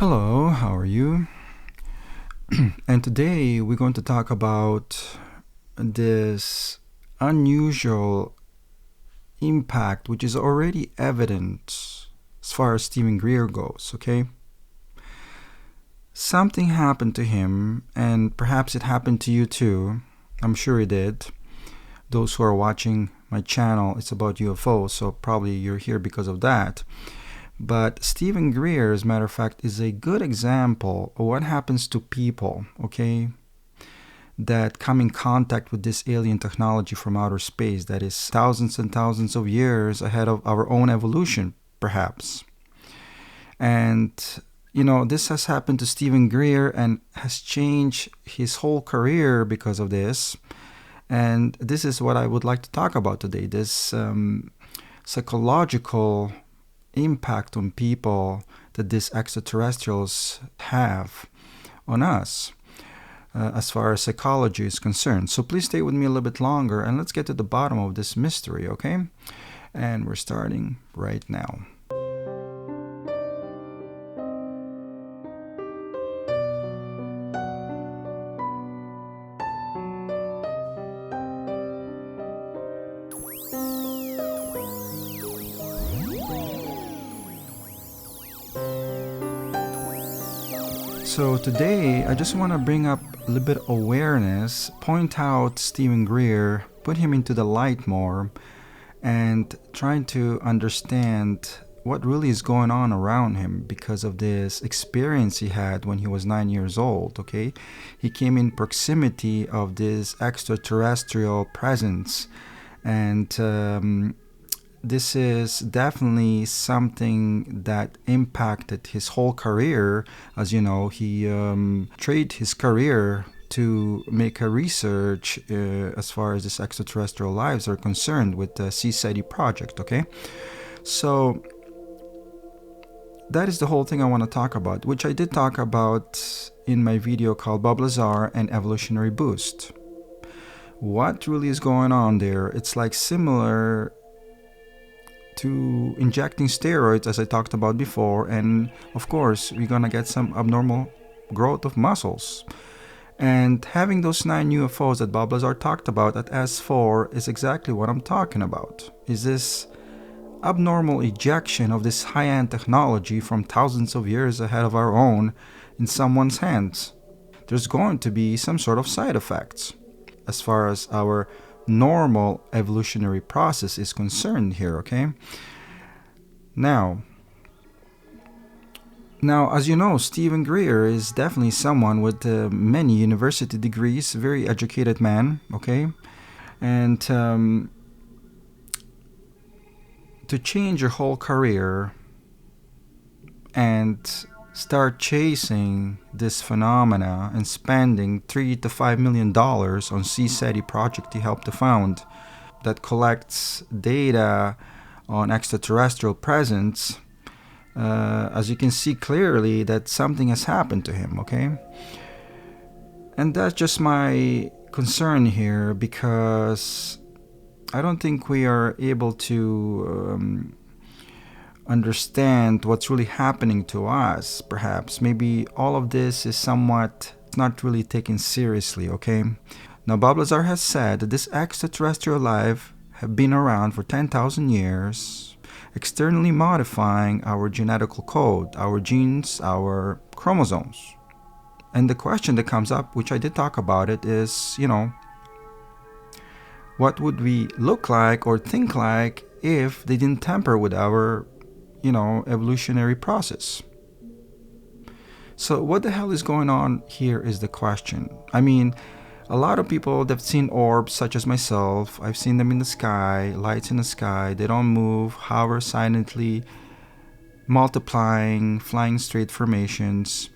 Hello, how are you? And today we're going to talk about this unusual impact, which is already evident as far as Stephen Greer goes, okay? Something happened to him, and perhaps it happened to you too. I'm sure it did. Those who are watching my channel, it's about UFOs, so probably you're here because of that. But Stephen Greer, as a matter of fact, is a good example of what happens to people, okay, that come in contact with this alien technology from outer space that is thousands and thousands of years ahead of our own evolution, perhaps. And, this has happened to Stephen Greer and has changed his whole career because of this. And this is what I would like to talk about today, this psychological impact on people that these extraterrestrials have on us as far as psychology is concerned. So please stay with me a little bit longer and let's get to the bottom of this mystery, okay? And we're starting right now. So today, I just want to bring up a little bit of awareness, point out Stephen Greer, put him into the light more, and trying to understand what really is going on around him because of this experience he had when he was 9 years old, okay? He came in proximity of this extraterrestrial presence, and this is definitely something that impacted his whole career. As you know, he traded his career to make a research as far as this extraterrestrial lives are concerned with the CSETI project, okay? So that is the whole thing I want to talk about, which I did talk about in my video called Bob Lazar and Evolutionary Boost. What really is going on there? It's like similar to injecting steroids, as I talked about before, and of course we're gonna get some abnormal growth of muscles. And having those 9 UFOs that Bob Lazar talked about at S4 is exactly what I'm talking about. Is this abnormal ejection of this high-end technology from thousands of years ahead of our own in someone's hands? There's going to be some sort of side effects as far as our normal evolutionary process is concerned here, okay? Now, as you know, Stephen Greer is definitely someone with many university degrees, very educated man, okay? And to change your whole career and start chasing this phenomena and spending $3 to $5 million on CSETI project he helped to found that collects data on extraterrestrial presence, as you can see clearly that something has happened to him, okay? And that's just my concern here, because I don't think we are able to understand what's really happening to us. Perhaps maybe all of this is somewhat not really taken seriously, okay? Now, Bob Lazar has said that this extraterrestrial life have been around for 10,000 years, externally modifying our genetical code, our genes, our chromosomes. And the question that comes up, which I did talk about it, is, what would we look like or think like if they didn't tamper with our evolutionary process? So what the hell is going on here is the question. I mean, a lot of people that have seen orbs, such as myself, I've seen them in the sky, lights in the sky, they don't move, hover silently, multiplying, flying straight formations.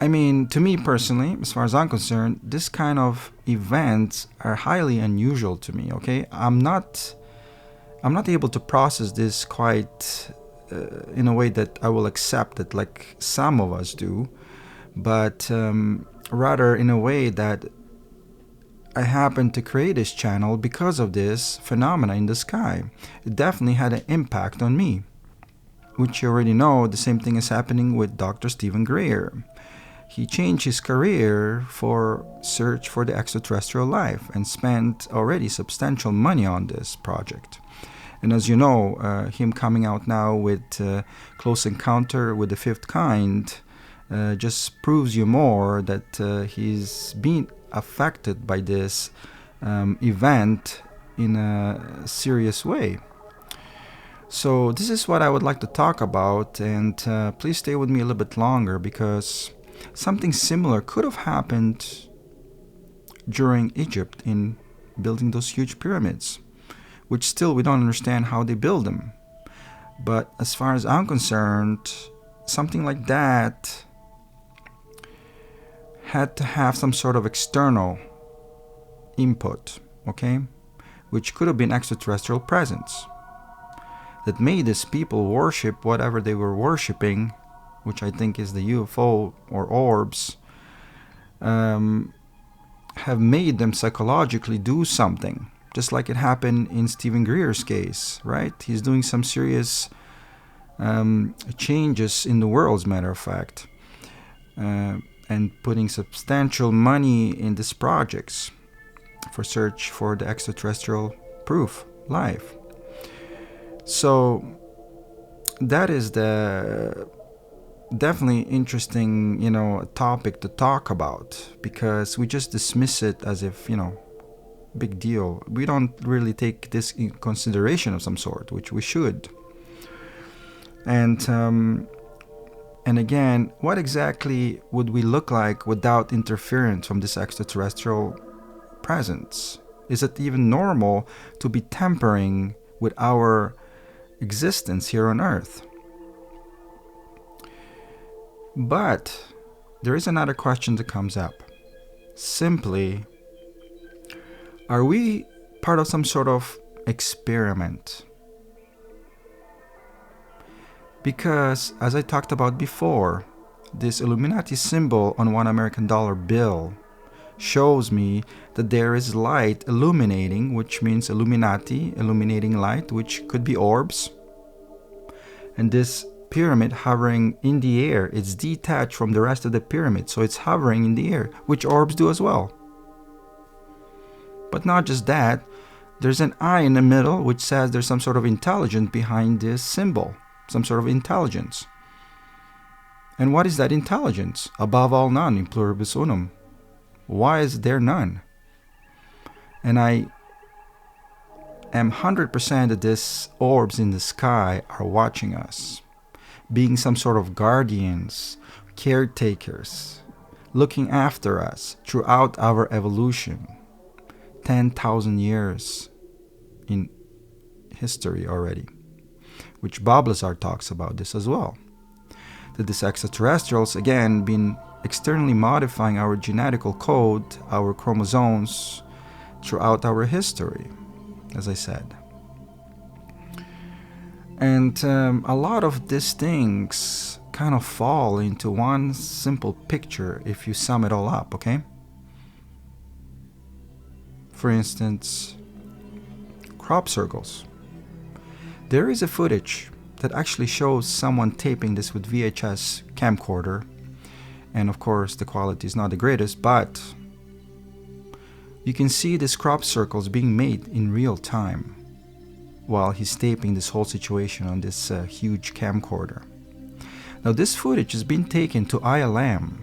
I mean, to me personally, as far as I'm concerned, this kind of events are highly unusual to me, okay? I'm not able to process this quite in a way that I will accept it like some of us do, but rather in a way that I happened to create this channel because of this phenomena in the sky. It definitely had an impact on me. which you already know, the same thing is happening with Dr. Stephen Greer. He changed his career for search for the extraterrestrial life and spent already substantial money on this project. And as you know, him coming out now with Close Encounter with the Fifth Kind just proves you more that he's been affected by this event in a serious way. So this is what I would like to talk about, and please stay with me a little bit longer, because something similar could have happened during Egypt in building those huge pyramids, which still we don't understand how they build them. But as far as I'm concerned, something like that had to have some sort of external input, okay? Which could have been extraterrestrial presence that made these people worship whatever they were worshipping, which I think is the UFO or orbs, have made them psychologically do something, just like it happened in Stephen Greer's case, right? He's doing some serious changes in the world, as a matter of fact, and putting substantial money in these projects for search for the extraterrestrial proof life. So that is the definitely interesting, topic to talk about, because we just dismiss it as if, big deal. We don't really take this in consideration of some sort, which we should. And again, what exactly would we look like without interference from this extraterrestrial presence? Is it even normal to be tampering with our existence here on Earth? But there is another question that comes up. Simply, are we part of some sort of experiment? Because, as I talked about before, this Illuminati symbol on one American dollar bill shows me that there is light illuminating, which means Illuminati, illuminating light, which could be orbs. And this pyramid hovering in the air, it's detached from the rest of the pyramid, so it's hovering in the air, which orbs do as well. But not just that, there's an eye in the middle, which says there's some sort of intelligence behind this symbol, some sort of intelligence. And what is that intelligence? Above all, none, in pluribus unum. Why is there none? And I am 100% that these orbs in the sky are watching us, being some sort of guardians, caretakers, looking after us throughout our evolution. 10,000 years in history already, which Bob Lazar talks about this as well. That these extraterrestrials, again, been externally modifying our genetical code, our chromosomes, throughout our history, as I said. And a lot of these things kind of fall into one simple picture if you sum it all up, okay? For instance, crop circles. There is a footage that actually shows someone taping this with VHS camcorder, and of course the quality is not the greatest, but you can see these crop circles being made in real time while he's taping this whole situation on this huge camcorder. Now this footage has been taken to ILM,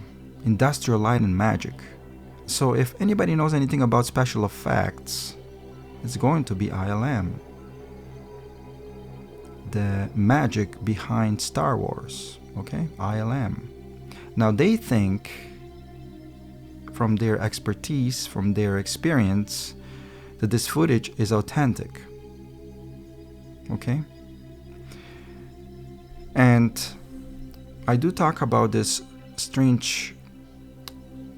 Industrial Light and Magic. So if anybody knows anything about special effects, it's going to be ILM. The magic behind Star Wars, okay? ILM. Now they think, from their expertise, from their experience, that this footage is authentic, okay? And I do talk about this strange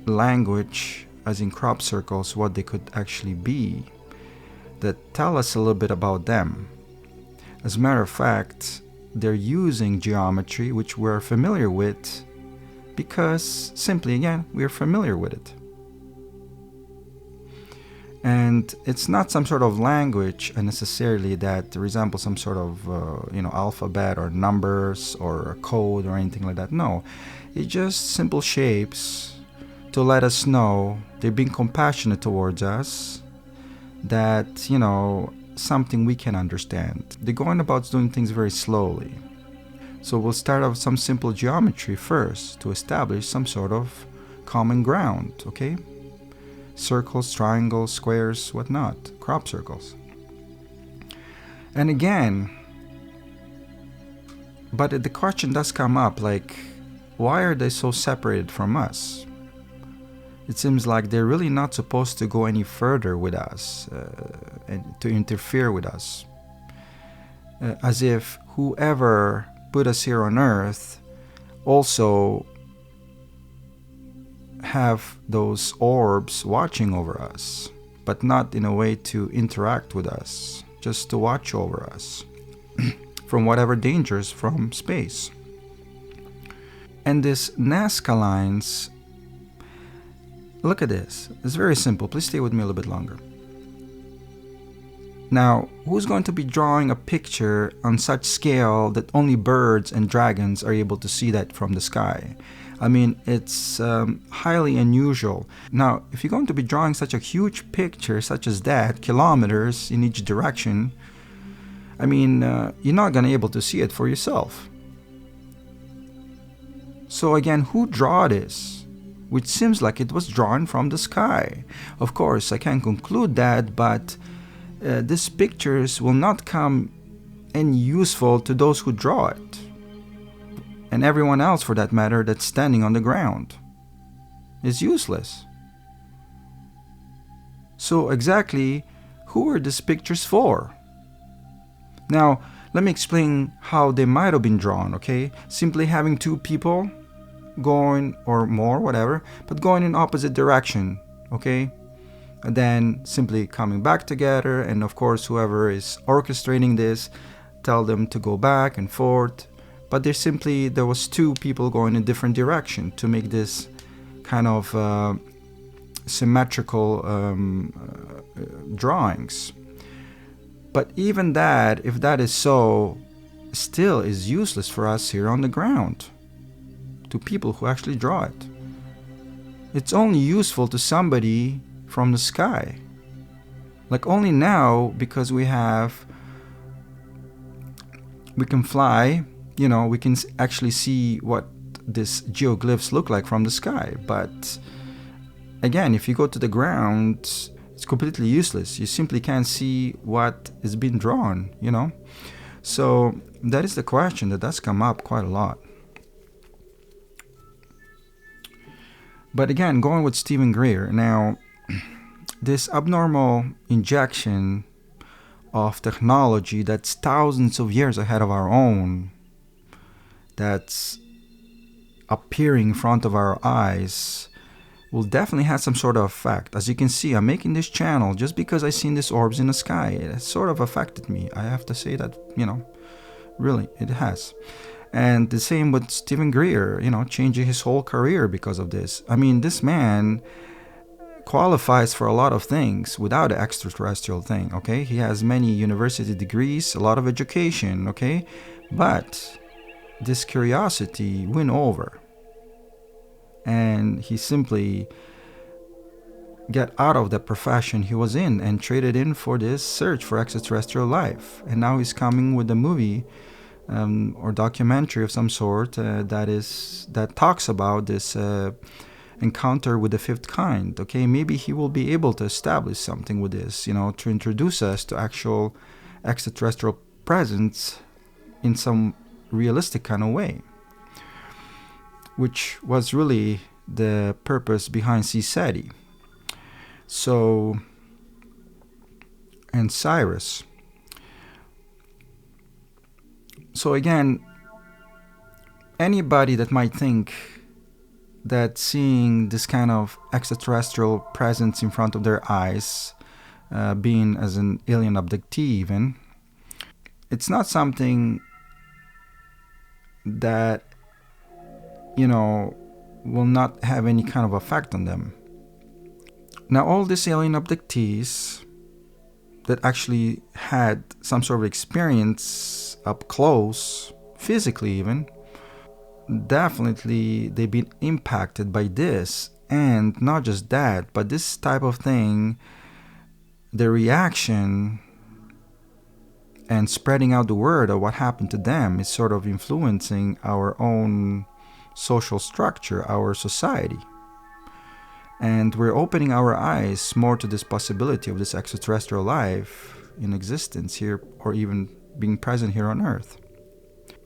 language, as in crop circles, what they could actually be, that tell us a little bit about them. As a matter of fact, they're using geometry which we're familiar with because, simply again, we're familiar with it. And it's not some sort of language necessarily that resembles some sort of alphabet or numbers or a code or anything like that. No, it's just simple shapes to let us know they're being compassionate towards us, that something we can understand. They're going about doing things very slowly. So we'll start off with some simple geometry first to establish some sort of common ground, okay? Circles, triangles, squares, whatnot, crop circles. And again, but the question does come up, like, why are they so separated from us? It seems like they're really not supposed to go any further with us and to interfere with us. As if whoever put us here on Earth also have those orbs watching over us, but not in a way to interact with us, just to watch over us from whatever dangers from space. And this Nazca lines, look at this. It's very simple. Please stay with me a little bit longer. Now, who's going to be drawing a picture on such scale that only birds and dragons are able to see that from the sky? I mean, it's highly unusual. Now, if you're going to be drawing such a huge picture such as that, kilometers in each direction, I mean, you're not going to be able to see it for yourself. So again, who drew this? Which seems like it was drawn from the sky. Of course, I can't conclude that, but these pictures will not come any useful to those who draw it, and everyone else for that matter that's standing on the ground. Is useless. So exactly, who are these pictures for? Now, let me explain how they might have been drawn, okay? Simply having two people going, or more, whatever, but going in opposite direction, okay? And then simply coming back together, and of course whoever is orchestrating this tell them to go back and forth, but there was two people going in different direction to make this kind of symmetrical drawings. But even that, if that is so, still is useless for us here on the ground, to people who actually draw it. It's only useful to somebody from the sky. Like only now, because we can fly, we can actually see what these geoglyphs look like from the sky. But again, if you go to the ground, it's completely useless. You simply can't see what is being drawn, So that is the question that does come up quite a lot. But again, going with Stephen Greer, now, this abnormal injection of technology that's thousands of years ahead of our own, that's appearing in front of our eyes, will definitely have some sort of effect. As you can see, I'm making this channel just because I seen these orbs in the sky. It has sort of affected me. I have to say that, really, it has. And the same with Stephen Greer, changing his whole career because of this. I mean, this man qualifies for a lot of things without the extraterrestrial thing, okay? He has many university degrees, a lot of education, okay? But this curiosity went over. And he simply got out of the profession he was in and traded in for this search for extraterrestrial life. And now he's coming with a movie or documentary of some sort that talks about this encounter with the fifth kind. Okay, maybe he will be able to establish something with this, to introduce us to actual extraterrestrial presence in some realistic kind of way, which was really the purpose behind SETI. So, and Cyrus. So again, anybody that might think that seeing this kind of extraterrestrial presence in front of their eyes, being as an alien abductee even, it's not something that, will not have any kind of effect on them. Now, all these alien abductees that actually had some sort of experience up close, physically even, definitely they've been impacted by this. And not just that, but this type of thing, the reaction and spreading out the word of what happened to them is sort of influencing our own social structure, our society. And we're opening our eyes more to this possibility of this extraterrestrial life in existence here, or even being present here on Earth.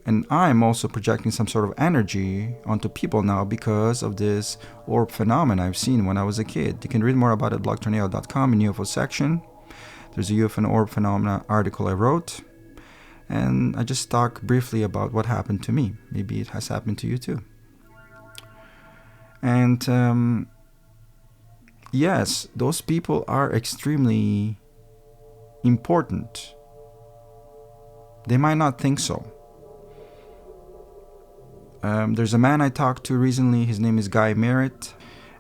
And I'm also projecting some sort of energy onto people now because of this orb phenomena I've seen when I was a kid. You can read more about it at blogtornado.com in UFO section. There's a UFO and orb phenomena article I wrote. And I just talk briefly about what happened to me. Maybe it has happened to you too. And yes, those people are extremely important. They might not think so. There's a man I talked to recently. His name is Guy Merritt.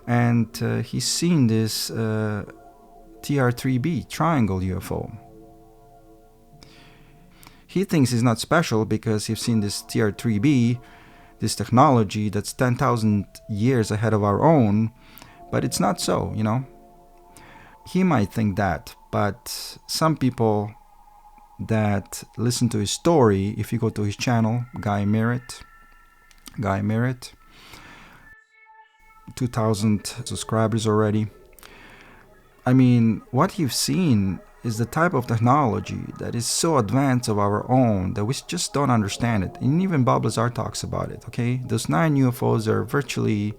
And he's seen this TR3B triangle UFO. He thinks he's not special because he's seen this TR3B, this technology that's 10,000 years ahead of our own. But it's not so, you know. He might think that. But some people that listen to his story, if you go to his channel, Guy Merritt, 2,000 subscribers already. I mean, what you've seen is the type of technology that is so advanced of our own that we just don't understand it. And even Bob Lazar talks about it, okay? Those 9 UFOs are virtually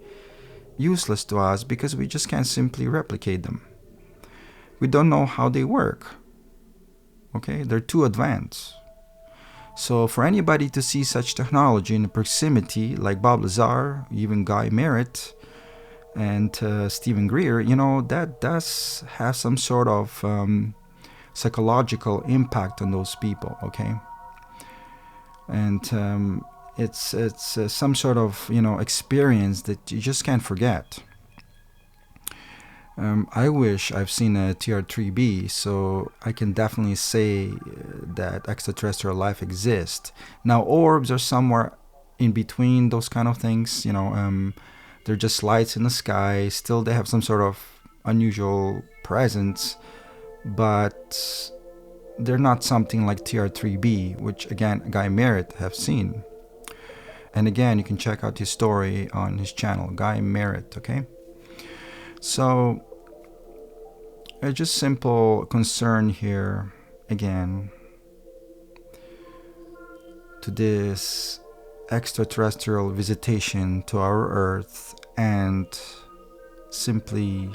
useless to us because we just can't simply replicate them. We don't know how they work, okay? They're too advanced. So for anybody to see such technology in proximity, like Bob Lazar, even Guy Merritt, and Stephen Greer, you know, that does have some sort of psychological impact on those people, okay? And it's some sort of, you know, experience that you just can't forget. I wish I've seen a TR3B, so I can definitely say that extraterrestrial life exists. Now, orbs are somewhere in between those kind of things, you know, they're just lights in the sky. Still, they have some sort of unusual presence, but they're not something like TR3B, which, again, Guy Merritt have seen. And again, you can check out his story on his channel, Guy Merritt, okay? So, a just simple concern here, again, to this extraterrestrial visitation to our Earth and simply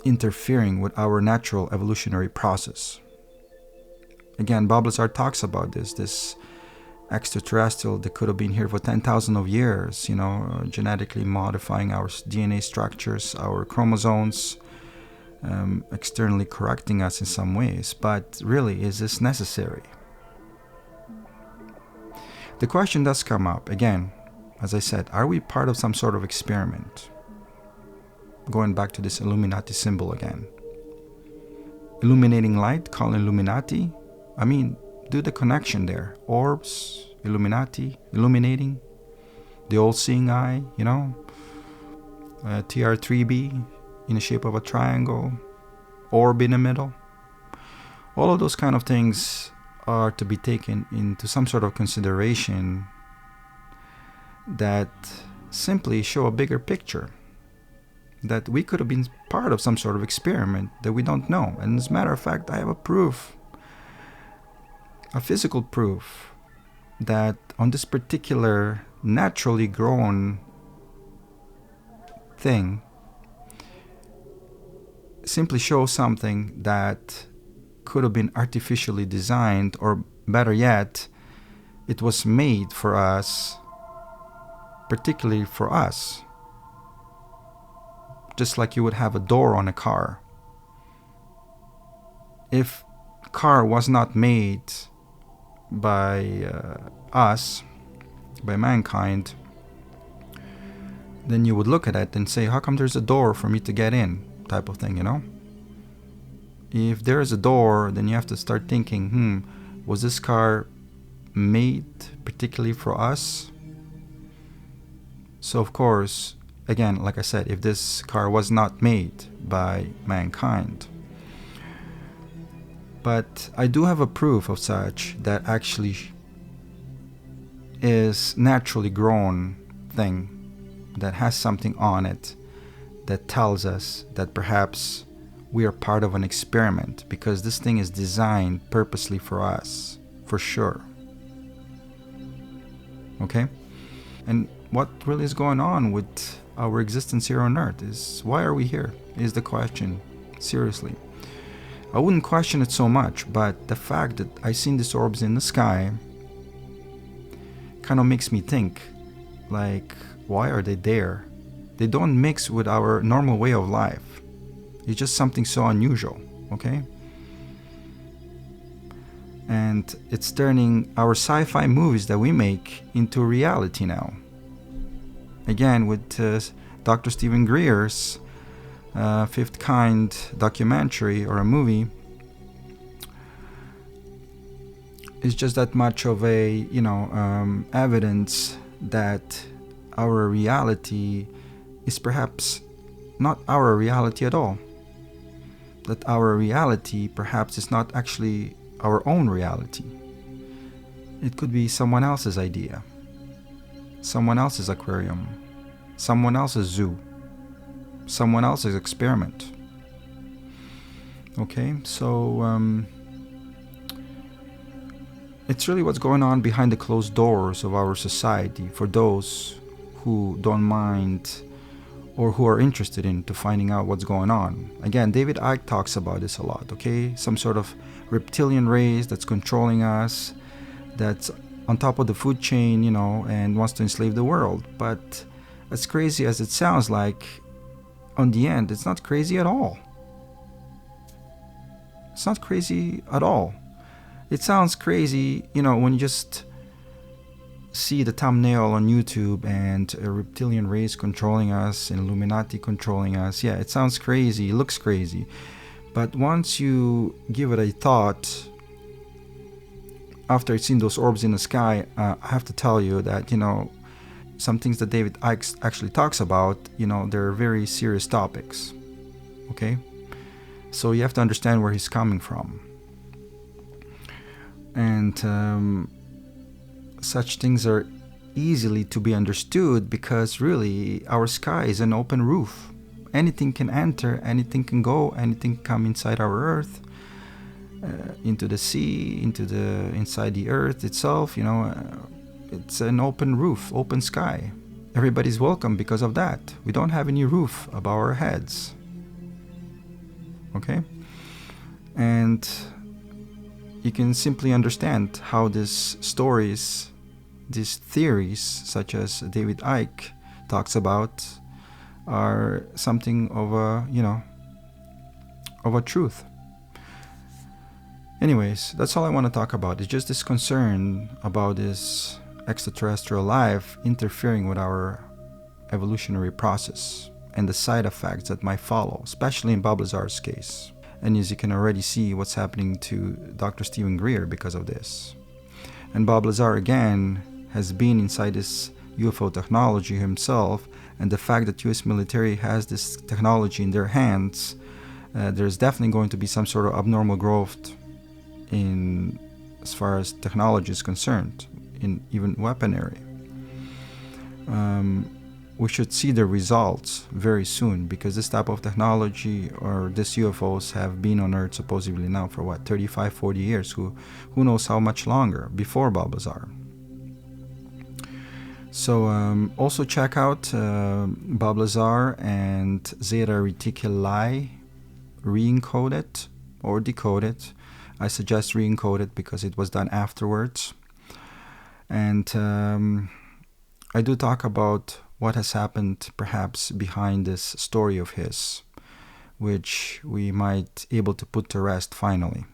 interfering with our natural evolutionary process. Again, Bob Lazar talks about this extraterrestrial that could have been here for 10,000 of years, you know, genetically modifying our DNA structures, our chromosomes, externally correcting us in some ways. But really, is this necessary? The question does come up, again, as I said, are we part of some sort of experiment? Going back to this Illuminati symbol again. Illuminating light, call Illuminati. I mean, do the connection there. Orbs, Illuminati, illuminating, the all-seeing eye, you know, TR3B in the shape of a triangle, orb in the middle. All of those kind of things are to be taken into some sort of consideration that simply show a bigger picture, that we could have been part of some sort of experiment that we don't know. And as a matter of fact, I have a proof, a physical proof, that on this particular naturally grown thing simply shows something that could have been artificially designed, or better yet, it was made for us, particularly for us. Just like you would have a door on a car. If a car was not made by us, by mankind, then you would look at it and say, how come there's a door for me to get in, type of thing, you know? If there is a door, then you have to start thinking, was this car made particularly for us? So of course, again, like I said, if this car was not made by mankind, but I do have a proof of such that actually is naturally grown thing that has something on it that tells us that perhaps we are part of an experiment, because this thing is designed purposely for us, for sure. Okay? And what really is going on with our existence here on Earth is, why are we here, is the question. Seriously. I wouldn't question it so much, but the fact that I seen these orbs in the sky kind of makes me think, like, why are they there? They don't mix with our normal way of life. It's just something so unusual, okay? And it's turning our sci-fi movies that we make into reality now. Again, with Dr. Stephen Greer's Fifth Kind documentary or a movie, is just that much of a evidence that our reality is perhaps not our reality at all. That our reality perhaps is not actually our own reality. It could be someone else's idea, someone else's aquarium, someone else's zoo, someone else's experiment. Okay, so it's really what's going on behind the closed doors of our society for those who don't mind or who are interested into finding out what's going on. Again, David Icke talks about this a lot, okay? Some sort of reptilian race that's controlling us, that's on top of the food chain, and wants to enslave the world. But as crazy as it sounds like, on the end, it's not crazy at all. It's not crazy at all. It sounds crazy, when you just see the thumbnail on YouTube and a reptilian race controlling us and Illuminati controlling us. Yeah, it sounds crazy, it looks crazy. But once you give it a thought, after I've seen those orbs in the sky, I have to tell you that, some things that David Icke actually talks about, they're very serious topics. Okay? So you have to understand where he's coming from. And such things are easily to be understood because really our sky is an open roof. Anything can enter, anything can go, anything can come inside our earth, into the sea, inside the earth itself. It's an open roof, open sky. Everybody's welcome because of that. We don't have any roof above our heads. Okay? And you can simply understand how these stories, these theories, such as David Icke talks about, are something of a truth. Anyways, that's all I want to talk about. It's just this concern about this extraterrestrial life interfering with our evolutionary process and the side effects that might follow, especially in Bob Lazar's case. And as you can already see what's happening to Dr. Stephen Greer because of this. And Bob Lazar, again, has been inside this UFO technology himself, and the fact that US military has this technology in their hands, there's definitely going to be some sort of abnormal growth in as far as technology is concerned, in even weaponry. We should see the results very soon, because this type of technology or these UFOs have been on Earth supposedly now for 35, 40 years. Who knows how much longer before Bob Lazar. So also check out Bob Lazar and Zeta Reticuli re-encoded or decoded. I suggest re-encoded because it was done afterwards. And I do talk about what has happened perhaps behind this story of his, which we might able to put to rest finally.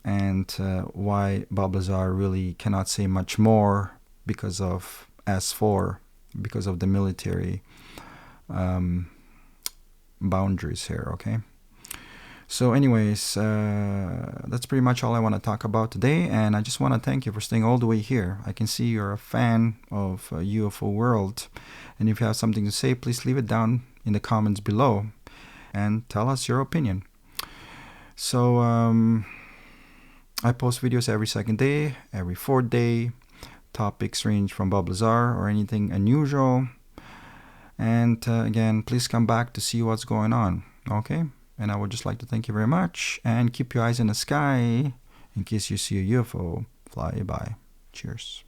And why Bob Lazar really cannot say much more because of S4 because of the military boundaries here, okay? So anyways, that's pretty much all I want to talk about today, and I just want to thank you for staying all the way here. I can see you're a fan of UFO world, and if you have something to say, please leave it down in the comments below and tell us your opinion. So I post videos every second day, every fourth day. Topics range from Bob Lazar or anything unusual. And again, please come back to see what's going on, okay? And I would just like to thank you very much, and keep your eyes in the sky in case you see a UFO fly by. Cheers.